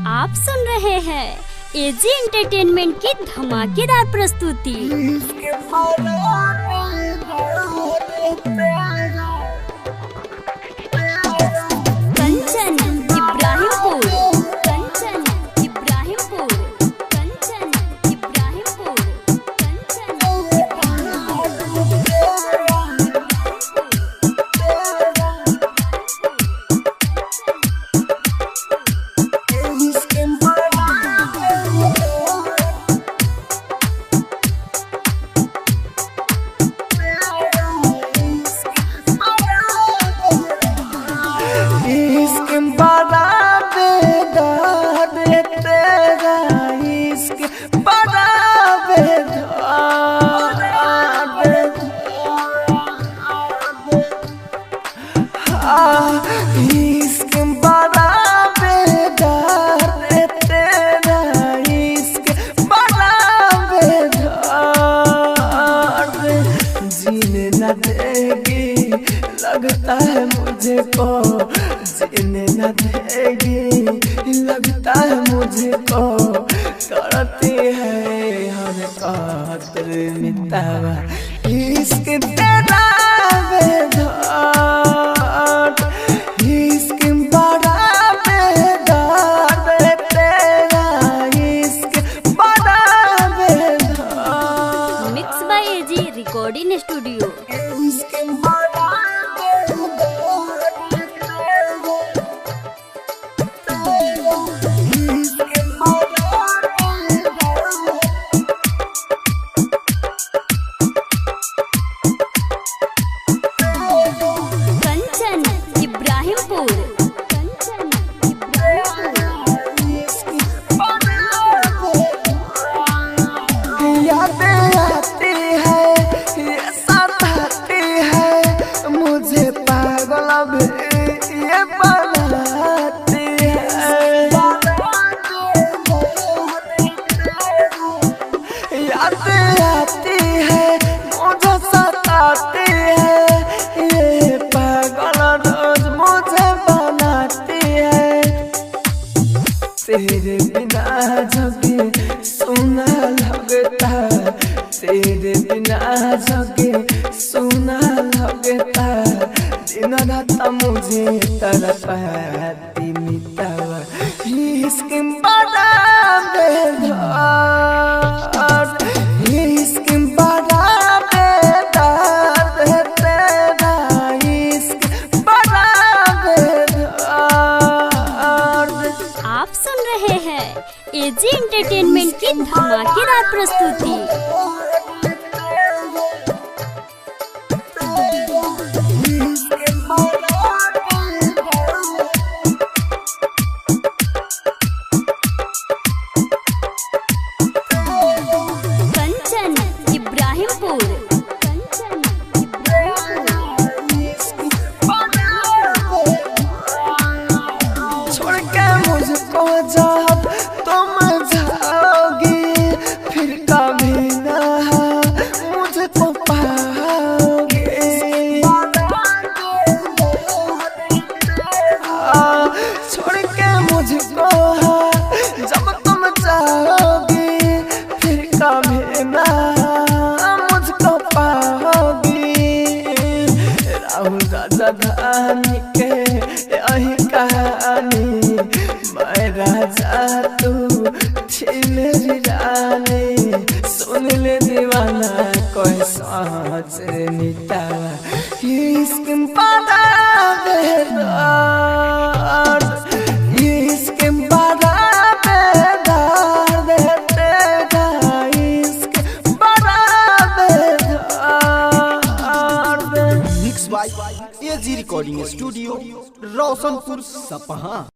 आप सुन रहे हैं एजी एंटरटेनमेंट की धमाकेदार प्रस्तुति। कंचन इब्राहिमपुर, कंचन इब्राहिमपुर, कंचन इब्राहिमपुर, कंचन लगता है मुझे को जीने न देगी, लगता है मुझे को करती है हर कातर मितावा इश्क तेरा बेदार, इश्क बड़ा बेदार तेरा, इश्क बड़ा बेदार। Mix by AG recording studio. Kanchan Ibrahimpur, Kanchan Ibrahimpur. यादें आती है ये सताती है मुझे, पागल भी ये बनाती है। यादें आती है मुझे सताती है, ये पागल रोज मुझे बनाती है। तेरे बिना जगे सुना लगता, तेरे बिना जगे सुना लगता, दिन रात मुझे तड़पाती मितावा इश्क बड़ा बेदार, इश्क बड़ा बेदार तेरा, इश्क बड़ा बेदार। आप सुन रहे हैं एजी एंटरटेनमेंट की धमाकेदार प्रस्तुति। कंचन इब्राहिमपुर, कंचन इब्राहिमपुर। छोड़ के मुझको जब तुम जाओगी, फिर कभी ना मुझको पाओगे। छोड़ के मुझको जब तुम जाओगी, फिर कभी ना मुझको पाओगी। राहुल राजा धानी के यही कहानी, मैं राजा तू थी मेरी रानी, सुन ले दीवाना कोई सोच मिटावा इश्क बड़ा बेदार, इश्क बड़ा बेदार तेरा, इश्क बड़ा बेदार। Mix by AG recording studio, Roshanpur Sapaha.